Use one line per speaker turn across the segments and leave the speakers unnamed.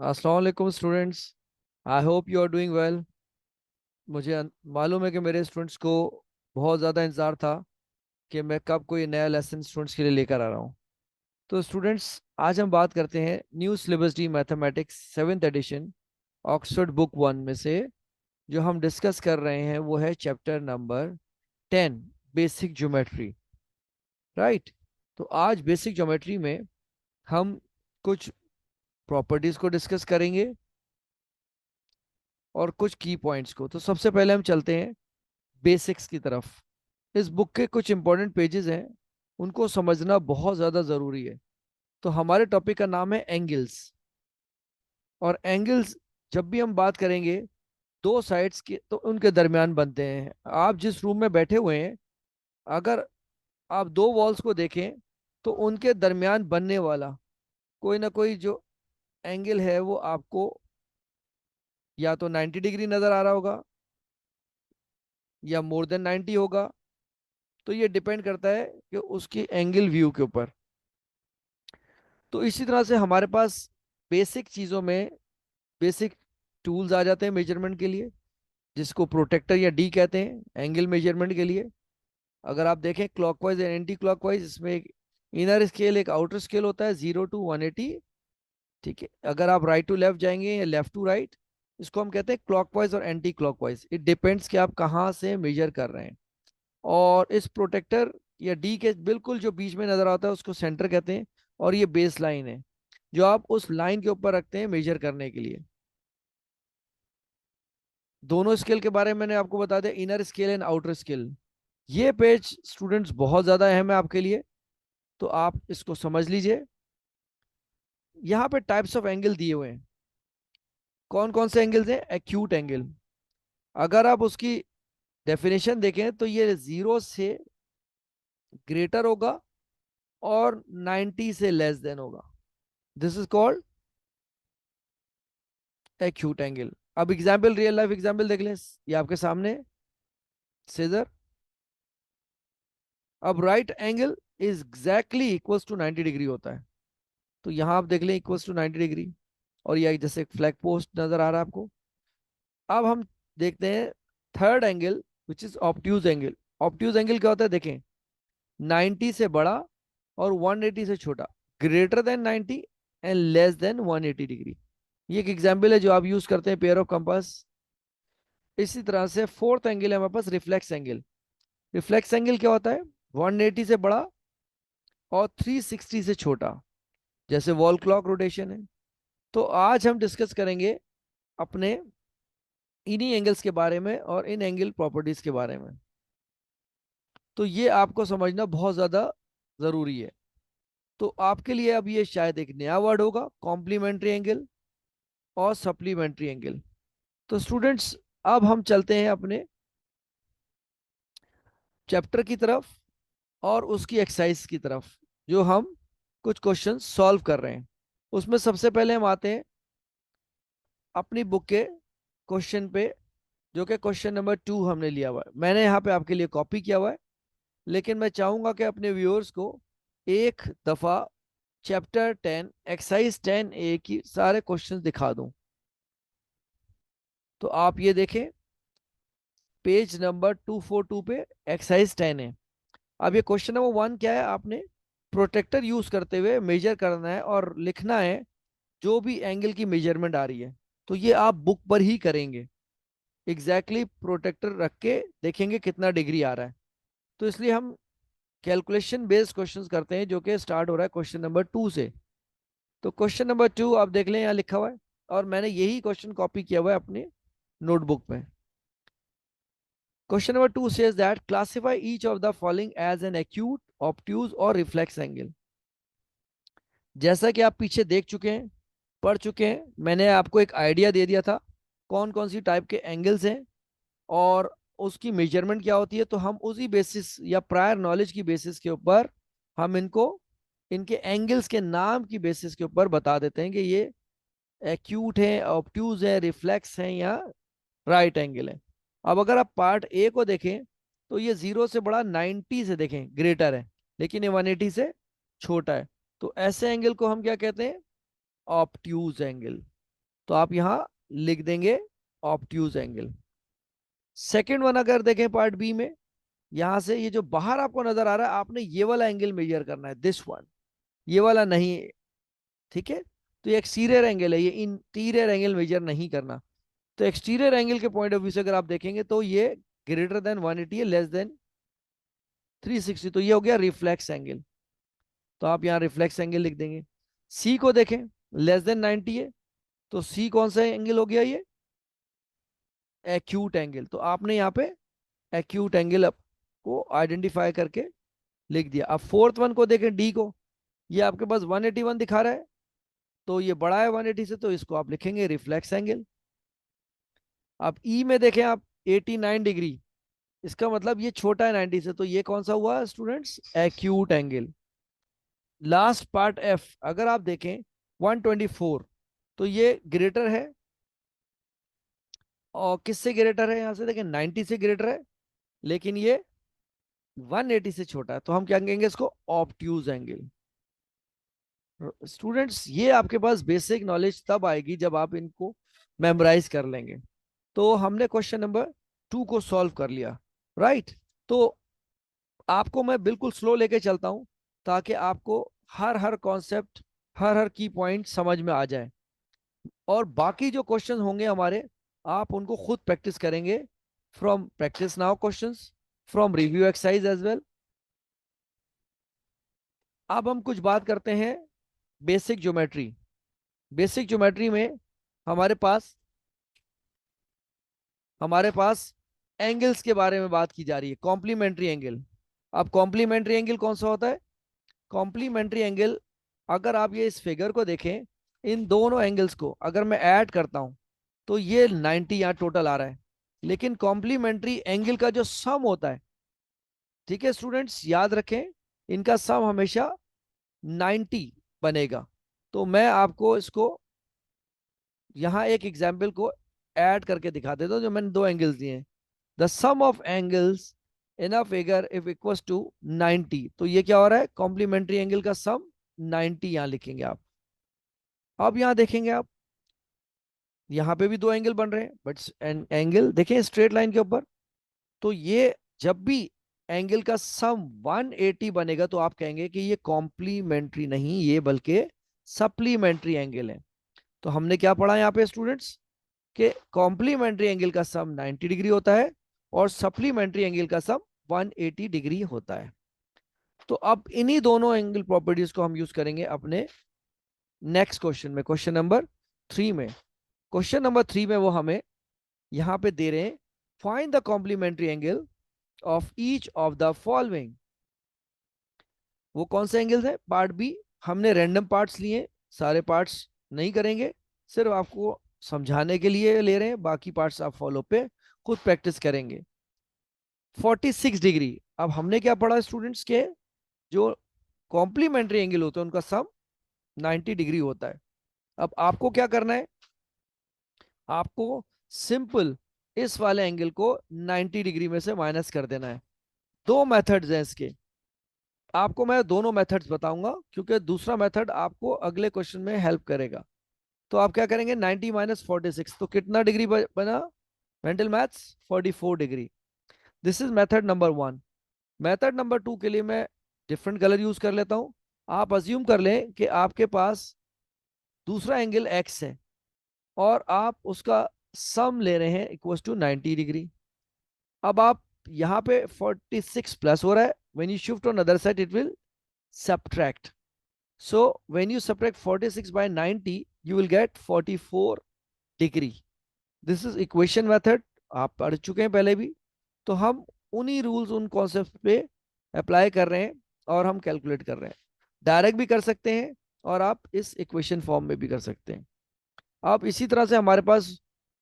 अस्सलाम वालेकुम students. I hope you are doing well. मुझे मालूम है कि मेरे स्टूडेंट्स को बहुत ज़्यादा इंतज़ार था कि मैं कब कोई नया लेसन स्टूडेंट्स के लिए लेकर आ रहा हूँ। तो स्टूडेंट्स, आज हम बात करते हैं new syllabus D mathematics seventh edition Oxford book one में से। जो हम डिस्कस कर रहे हैं वो है chapter number 10, basic geometry. Right. तो आज बेसिक ज्योमेट्री में हम कुछ प्रॉपर्टीज़ को डिस्कस करेंगे और कुछ की पॉइंट्स को। तो सबसे पहले हम चलते हैं बेसिक्स की तरफ। इस बुक के कुछ इंपॉर्टेंट पेजेस हैं, उनको समझना बहुत ज़्यादा ज़रूरी है। तो हमारे टॉपिक का नाम है एंगल्स। और एंगल्स, जब भी हम बात करेंगे दो साइड्स के, तो उनके दरमियान बनते हैं। आप जिस रूम में बैठे हुए हैं, अगर आप दो वॉल्स को देखें तो उनके दरमियान बनने वाला कोई ना कोई जो एंगल है वो आपको या तो 90 डिग्री नज़र आ रहा होगा या मोर देन 90 होगा। तो ये डिपेंड करता है कि उसकी एंगल व्यू के ऊपर। तो इसी तरह से हमारे पास बेसिक चीज़ों में बेसिक टूल्स आ जाते हैं मेजरमेंट के लिए, जिसको प्रोटेक्टर या डी कहते हैं एंगल मेजरमेंट के लिए। अगर आप देखें क्लॉकवाइज एंड एंटी क्लॉकवाइज, इसमें एक इनर स्केल एक आउटर स्केल होता है 0 to 180। ठीक है, अगर आप राइट टू लेफ्ट जाएंगे या लेफ्ट टू राइट, इसको हम कहते हैं क्लॉकवाइज और एंटी क्लॉकवाइज। इट डिपेंड्स कि आप कहाँ से मेजर कर रहे हैं। और इस प्रोटेक्टर या डी के बिल्कुल जो बीच में नजर आता है उसको सेंटर कहते हैं। और ये बेस लाइन है जो आप उस लाइन के ऊपर रखते हैं मेजर करने के लिए। दोनों स्केल के बारे में मैंने आपको बता दिया, inner scale and outer scale. ये पेज स्टूडेंट्स बहुत ज़्यादा अहम है आपके लिए, तो आप इसको समझ लीजिए। यहाँ पे टाइप्स ऑफ एंगल दिए हुए हैं। कौन कौन से एंगल्स हैं? Acute angle. अगर आप उसकी डेफिनेशन देखें तो ये 0 से ग्रेटर होगा और 90 से लेस देन होगा। This is called acute angle. अब एग्जाम्पल, रियल लाइफ एग्जाम्पल देख लें, ये आपके सामने सीजर। अब right angle is exactly equals to 90 degree होता है। तो यहां आप देख लें इक्वल्स टू 90 डिग्री। और ये जैसे फ्लैग पोस्ट नजर आ रहा है आपको। अब हम देखते हैं third angle, which is obtuse angle. Obtuse angle क्या होता है? देखें, 90 से बड़ा और 180 से छोटा, greater than 90 and less than 180 degree. ये एक एग्जाम्पल है जो आप यूज करते हैं पेयर ऑफ कंपास। इसी तरह से फोर्थ एंगल है हमारे पास रिफ्लेक्स एंगल। रिफ्लेक्स एंगल क्या होता है? 180 से बड़ा और 360 से छोटा, जैसे वॉल क्लॉक रोटेशन है। तो आज हम डिस्कस करेंगे अपने इन्हीं एंगल्स के बारे में और इन एंगल प्रॉपर्टीज के बारे में। तो ये आपको समझना बहुत ज़्यादा ज़रूरी है। तो आपके लिए अब ये शायद एक नया वर्ड होगा, कॉम्प्लीमेंट्री एंगल और सप्लीमेंट्री एंगल। तो स्टूडेंट्स, अब हम चलते हैं अपने चैप्टर की तरफ और उसकी एक्सरसाइज की तरफ, जो हम कुछ क्वेश्चन सॉल्व कर रहे हैं। उसमें सबसे पहले हम आते हैं अपनी बुक के क्वेश्चन पे, जो कि क्वेश्चन नंबर 2 हमने लिया हुआ है। मैंने यहाँ पे आपके लिए कॉपी किया हुआ है, लेकिन मैं चाहूंगा कि अपने व्यूअर्स को एक दफ़ा चैप्टर 10 एक्सरसाइज 10A की सारे क्वेश्चंस दिखा दूं। तो आप ये देखें, पेज नंबर 242 पे एक्सरसाइज 10 है। अब ये क्वेश्चन नंबर 1 क्या है? आपने प्रोटेक्टर यूज करते हुए मेजर करना है और लिखना है जो भी एंगल की मेजरमेंट आ रही है। तो ये आप बुक पर ही करेंगे, एग्जैक्टली प्रोटेक्टर रख के देखेंगे कितना डिग्री आ रहा है। तो इसलिए हम कैलकुलेशन बेस्ड क्वेश्चंस करते हैं, जो कि स्टार्ट हो रहा है क्वेश्चन नंबर 2 से। तो क्वेश्चन नंबर 2 आप देख लें, यहाँ लिखा हुआ है और मैंने यही क्वेश्चन कॉपी किया हुआ है अपने नोटबुक में। Question number 2 says that classify each of the following as an acute, obtuse और reflex angle। जैसा कि आप पीछे देख चुके हैं, पढ़ चुके हैं, मैंने आपको एक आइडिया दे दिया था कौन कौन सी टाइप के एंगल्स हैं और उसकी मेजरमेंट क्या होती है। तो हम उसी बेसिस या प्रायर नॉलेज की बेसिस के ऊपर हम इनको इनके एंगल्स के नाम की बेसिस के ऊपर बता देते हैं कि ये एक्यूट है, ऑब्ट्यूज है, रिफ्लेक्स है या राइट एंगल है। अब अगर आप पार्ट ए को देखें तो ये 0 से बड़ा, 90 से देखें ग्रेटर है, लेकिन ये 180 से छोटा है। तो ऐसे एंगल को हम क्या कहते हैं? Obtuse angle. तो आप यहाँ लिख देंगे ऑब्ट्यूज एंगल। सेकेंड वन अगर देखें पार्ट बी में, यहां से ये जो बाहर आपको नजर आ रहा है, आपने ये वाला एंगल मेजर करना है, दिस वन, ये वाला नहीं। ठीक है, तो ये एक्सटीरियर एंगल है, ये इंटीरियर एंगल मेजर नहीं करना। तो एक्सटीरियर एंगल के पॉइंट ऑफ व्यू से अगर आप देखेंगे तो ये ग्रेटर देन 180 है, लेस देन 360, तो ये हो गया रिफ्लेक्स एंगल। तो आप यहाँ रिफ्लेक्स एंगल लिख देंगे। सी को देखें, लेस देन 90 है, तो सी कौन सा एंगल हो गया, ये एक्यूट एंगल। तो आपने यहाँ पे एक्यूट एंगल को आइडेंटिफाई करके लिख दिया। अब फोर्थ वन को देखें, डी को, ये आपके पास 181 दिखा रहा है, तो ये बड़ा है 180 से, तो इसको आप लिखेंगे रिफ्लेक्स एंगल। अब ई में देखें आप, 89 डिग्री, इसका मतलब ये छोटा है 90 से, तो ये कौन सा हुआ students, acute angle. Last part F अगर आप देखें 124, तो ये ग्रेटर है, और किससे ग्रेटर है, यहां से देखें 90 से ग्रेटर है, लेकिन ये 180 से छोटा है, तो हम क्या कहेंगे इसको, ऑब्ट्यूज एंगल। स्टूडेंट्स ये आपके पास बेसिक नॉलेज तब आएगी जब आप इनको मेमोराइज कर लेंगे। तो हमने क्वेश्चन नंबर 2 को सॉल्व कर लिया, राइट। तो आपको मैं बिल्कुल स्लो लेके चलता हूं, ताकि आपको हर हर कॉन्सेप्ट, हर हर की पॉइंट समझ में आ जाए। और बाकी जो क्वेश्चन होंगे हमारे, आप उनको खुद प्रैक्टिस करेंगे, from practice now questions, from review exercise as well. अब हम कुछ बात करते हैं बेसिक ज्योमेट्री। बेसिक ज्योमेट्री में हमारे पास हमारे पास एंगल्स के बारे में बात की जा रही है, कॉम्प्लीमेंट्री एंगल। अब कॉम्प्लीमेंट्री एंगल कौन सा होता है, कॉम्प्लीमेंट्री एंगल, अगर आप ये इस फिगर को देखें, इन दोनों एंगल्स को अगर मैं ऐड करता हूं, तो ये 90 यहाँ टोटल आ रहा है। लेकिन कॉम्प्लीमेंट्री एंगल का जो सम होता है, ठीक है स्टूडेंट्स, याद रखें, इनका सम हमेशा 90 बनेगा। तो मैं आपको इसको यहाँ एक एग्जाम्पल को ऐड करके दिखा देता हूँ, जो मैंने दो एंगल्स दिए हैं। The sum of angles in a figure if equals to 90, तो ये क्या हो रहा है, कॉम्प्लीमेंट्री एंगल का सम 90 यहाँ लिखेंगे आप। अब यहाँ देखेंगे आप, यहाँ पे भी दो एंगल बन रहे हैं, बट एंगल देखें स्ट्रेट लाइन के ऊपर। तो ये जब भी एंगल का सम 180 बनेगा, तो आप कहेंगे कि ये कॉम्प्लीमेंट्री नहीं, ये बल्कि सप्लीमेंट्री एंगल है। तो हमने क्या पढ़ा यहाँ पे स्टूडेंट्स, कि कॉम्प्लीमेंट्री एंगल का सम 90 डिग्री होता है, और सप्लीमेंट्री एंगल का सम 180 डिग्री होता है। तो अब इन्हीं दोनों एंगल प्रॉपर्टीज को हम यूज करेंगे अपने नेक्स्ट क्वेश्चन में, क्वेश्चन नंबर 3 में। क्वेश्चन नंबर 3 में वो हमें यहां पे दे रहे हैं, find the complementary angle of each of the following. वो कौन से एंगल्स है, पार्ट बी। हमने रैंडम पार्ट्स लिए, सारे पार्ट्स नहीं करेंगे, सिर्फ आपको समझाने के लिए ले रहे हैं, बाकी पार्ट्स आप फॉलो पे खुद प्रैक्टिस करेंगे। 46 डिग्री, अब हमने क्या पढ़ा स्टूडेंट्स के, जो कॉम्प्लीमेंट्री एंगल होते हैं उनका सम 90 डिग्री होता है। अब आपको क्या करना है, आपको सिंपल इस वाले एंगल को 90 डिग्री में से माइनस कर देना है। दो मेथड्स हैं इसके, आपको मैं दोनों मेथड्स बताऊंगा, क्योंकि दूसरा मेथड आपको अगले क्वेश्चन में हेल्प करेगा। तो आप क्या करेंगे, 90 माइनस 46, तो कितना डिग्री बना, mental maths 44 degree. This is method number 1। Method number 2 के लिए मैं डिफरेंट कलर यूज कर लेता हूं। आप अज्यूम कर लें कि आपके पास दूसरा एंगल एक्स है, और आप उसका सम ले रहे हैं इक्वल टू 90 डिग्री। अब आप यहाँ पे 46 प्लस हो रहा है, when you shift on other side it will subtract. So when you subtract 46 by 90, you will get 44 degree. This is equation method, आप पढ़ चुके हैं पहले भी। तो हम उन्हीं रूल्स, उन कॉन्सेप्ट पे अप्लाई कर रहे हैं, और हम कैलकुलेट कर रहे हैं। डायरेक्ट भी कर सकते हैं, और आप इस इक्वेशन फॉर्म में भी कर सकते हैं। अब इसी तरह से हमारे पास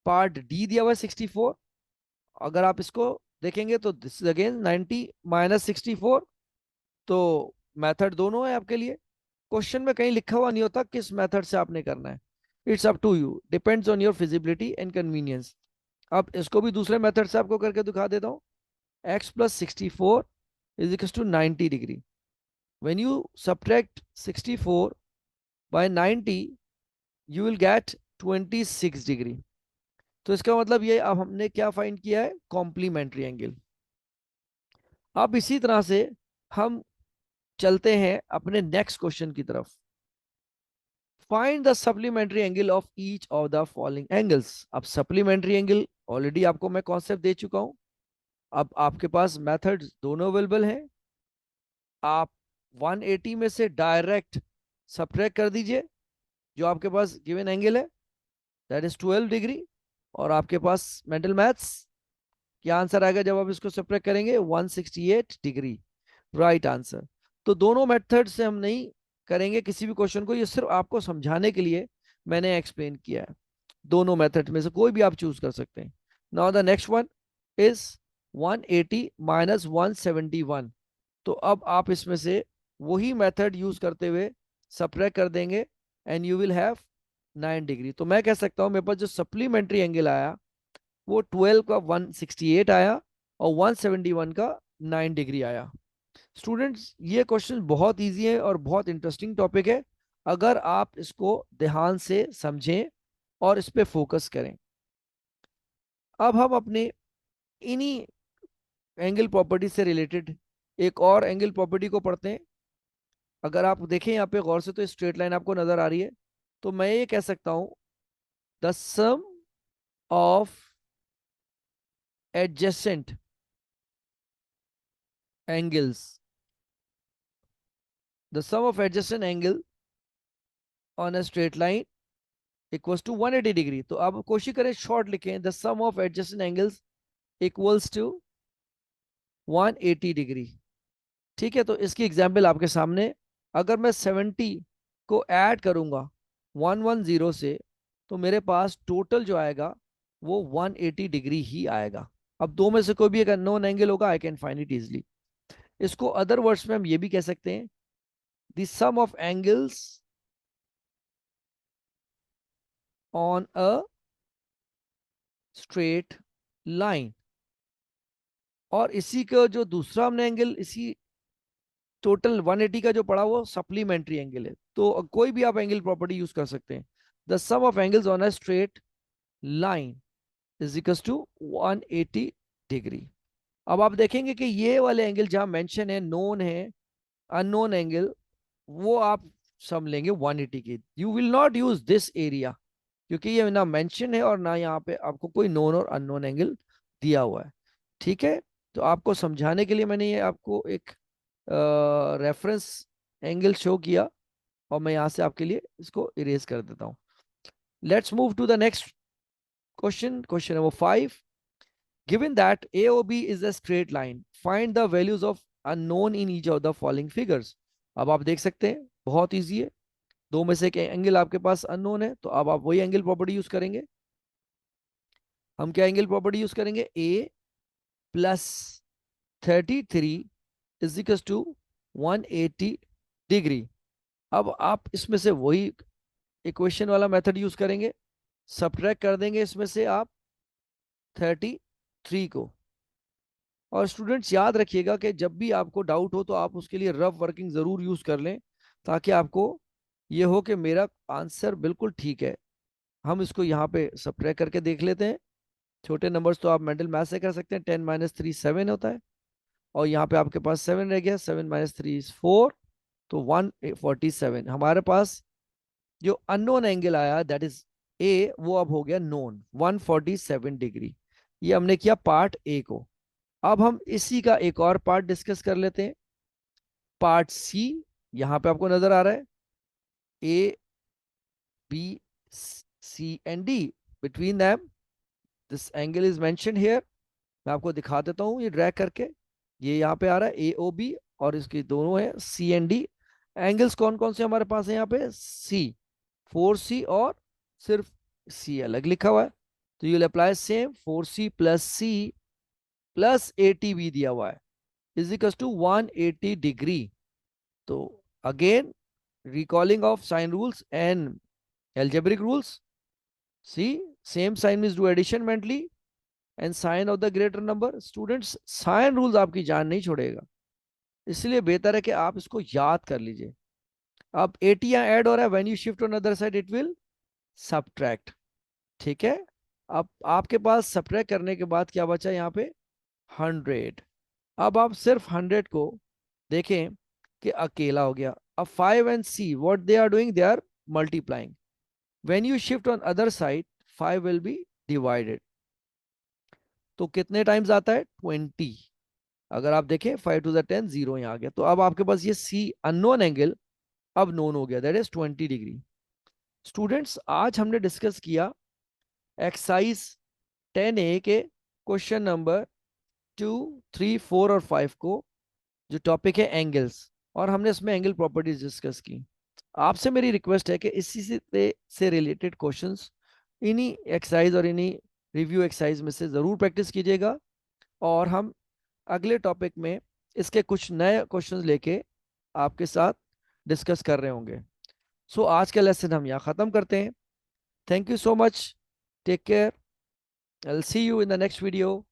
पार्ट डी दिया हुआ है 64। अगर आप इसको देखेंगे तो दिस इज अगेन 90 माइनस 64। तो मेथड दोनों है आपके लिए, क्वेश्चन में कहीं लिखा हुआ नहीं होता किस मेथड से आपने करना है। It's up to you, depends on your feasibility and convenience. अब इसको भी दूसरे मेथड से आपको करके दिखा देता हूँ। x plus 64 is equal to 90 degree. when you subtract 64 by 90, you will get 26 degree. तो इसका मतलब ये, अब हमने क्या फाइंड किया है, कॉम्प्लीमेंट्री एंगल। अब इसी तरह से हम चलते हैं अपने नेक्स्ट क्वेश्चन की तरफ। Find the supplementary angle of each of the following angles. अब सप्लीमेंट्री एंगल ऑलरेडी आपको मैं कॉन्सेप्ट दे चुका हूं। अब आपके पास मेथड्स दोनों अवेलेबल हैं। आप 180 में से डायरेक्ट सब्ट्रैक्ट कर दीजिए जो आपके पास गिवन एंगल है, दैट इज 12 डिग्री। और आपके पास मेंटल मैथ्स क्या आंसर आएगा जब आप इसको सब्ट्रैक्ट करेंगे, 168 डिग्री, राइट आंसर। तो दोनों मेथड से हम नहीं करेंगे किसी भी क्वेश्चन को, ये सिर्फ आपको समझाने के लिए मैंने एक्सप्लेन किया है। दोनों मेथड में से कोई भी आप चूज कर सकते हैं। Now the next one is 180 minus 171। तो अब आप इसमें से वही मेथड यूज करते हुए सब्ट्रैक्ट कर देंगे and you will have 9 degree. तो मैं कह सकता हूं मेरे पास जो सप्लीमेंट्री एंगल आया वो 12 का 168 आया और 171 का 9 डिग्री आया। स्टूडेंट्स, ये क्वेश्चन बहुत इजी है और बहुत इंटरेस्टिंग टॉपिक है अगर आप इसको ध्यान से समझें और इस पे फोकस करें। अब हम अपने इन्हीं एंगल प्रॉपर्टी से रिलेटेड एक और एंगल प्रॉपर्टी को पढ़ते हैं। अगर आप देखें यहाँ पे गौर से तो स्ट्रेट लाइन आपको नजर आ रही है। तो मैं ये कह सकता हूं the sum of adjacent angles, the sum of adjacent angle on a straight line equals to 180 degree. तो अब कोशिश करें शॉर्ट लिखें, the sum of adjacent angles equals to 180 degree. ठीक है, तो इसकी एग्जाम्पल आपके सामने। अगर मैं 70 को ऐड करूंगा 110 से, तो मेरे पास टोटल जो आएगा वो 180 डिग्री ही आएगा। अब दो में से कोई भी एक अननोन एंगल होगा, I can find it easily. इसको अदर वर्ड्स में हम ये भी कह सकते हैं, the sum of angles on a straight line. और इसी का जो दूसरा हमने एंगल, इसी टोटल 180 का जो पड़ा वो सप्लीमेंट्री एंगल है। तो कोई भी आप एंगल प्रॉपर्टी यूज कर सकते हैं। The sum of angles on a straight line is equal to 180 degree. अब आप देखेंगे कि ये वाले एंगल जहां मेंशन है, नोन है, अननोन एंगल, वो आप सम लेंगे 180 की। You will not use this area क्योंकि ये ना मेंशन है और ना यहाँ पे आपको कोई नोन और अननोन एंगल दिया हुआ है। ठीक है, तो आपको समझाने के लिए मैंने ये आपको एक रेफरेंस एंगल शो किया और मैं यहाँ से आपके लिए इसको इरेज कर देता हूँ। Let's move to the next question, question number 5। Given that AOB is a straight line, find the values of unknown in each of the following figures. अब आप देख सकते हैं बहुत इजी है। दो में से एक एंगल आपके पास अननोन है, तो अब आप वही एंगल प्रॉपर्टी यूज करेंगे। हम क्या एंगल प्रॉपर्टी यूज करेंगे, A+33 is equal to 180 degree. अब आप इसमें से वही इक्वेशन वाला मेथड यूज करेंगे, सब्ट्रैक्ट कर देंगे इसमें से आप 33 को। और स्टूडेंट्स याद रखिएगा कि जब भी आपको डाउट हो तो आप उसके लिए रफ वर्किंग जरूर यूज कर लें, ताकि आपको ये हो कि मेरा आंसर बिल्कुल ठीक है। हम इसको यहाँ पे सब्ट्रैक्ट करके देख लेते हैं। छोटे नंबर्स तो आप मेंटल मैथ से कर सकते हैं। 10 - 3 7 होता है और यहाँ पे आपके पास 7 रह गया। 7 - 3 is 4, तो 147। हमारे पास जो अननोन एंगल आया दैट इज ए, वो अब हो गया नोन, 147 डिग्री। ये हमने किया पार्ट ए को। अब हम इसी का एक और पार्ट डिस्कस कर लेते हैं, पार्ट सी। यहां पे आपको नजर आ रहा है A B C and D, between them this angle is mentioned here. मैं आपको दिखा देता हूं ये ड्रैग करके। ये यहाँ पे आ रहा है AOB और इसके दोनों है CND। एंगल्स कौन कौन से हमारे पास है यहाँ पे, सी, 4C और सिर्फ C अलग लिखा हुआ है। तो you will apply same, 4C plus C plus ATB दिया हुआ है इज इक्वल टू 180 डिग्री। तो again recalling of sine rules and algebraic rules, see, same sign is do addition mentally and sign of the greater number। Students, sign rules आपकी जान नहीं छोड़ेगा, इसलिए बेहतर है कि आप इसको याद कर लीजिए। अब 80 यहाँ ऐड हो रहा है, when you shift on other side it will subtract. ठीक है, अब आपके पास सब्ट्रैक्ट करने के बाद क्या बचा यहाँ पे? 100। अब आप सिर्फ 100 को देखें कि अकेला हो गया। अब 5 and C what they are doing, they are multiplying. When you shift on other side 5 will be divided. तो कितने टाइम्स आता है? 20। अगर आप देखें 5 to the 10 जीरो यहाँ आ गया। तो अब आपके पास ये सी अननोन एंगल अब नोन हो गया, दैट इज 20 डिग्री। स्टूडेंट्स, आज हमने डिस्कस किया एक्सरसाइज 10A के क्वेश्चन नंबर 2, 3, 4 और 5 को, जो टॉपिक है एंगल्स, और हमने इसमें एंगल प्रॉपर्टीज डिस्कस की। आपसे मेरी रिक्वेस्ट है कि इसी से रिलेटेड क्वेश्चंस इन्हीं एक्सरसाइज और इन्हीं रिव्यू एक्सरसाइज में से ज़रूर प्रैक्टिस कीजिएगा। और हम अगले टॉपिक में इसके कुछ नए क्वेश्चंस लेके आपके साथ डिस्कस कर रहे होंगे। सो आज का लेसन हम यहाँ ख़त्म करते हैं। Thank you so much, take care, I will see you in the next video.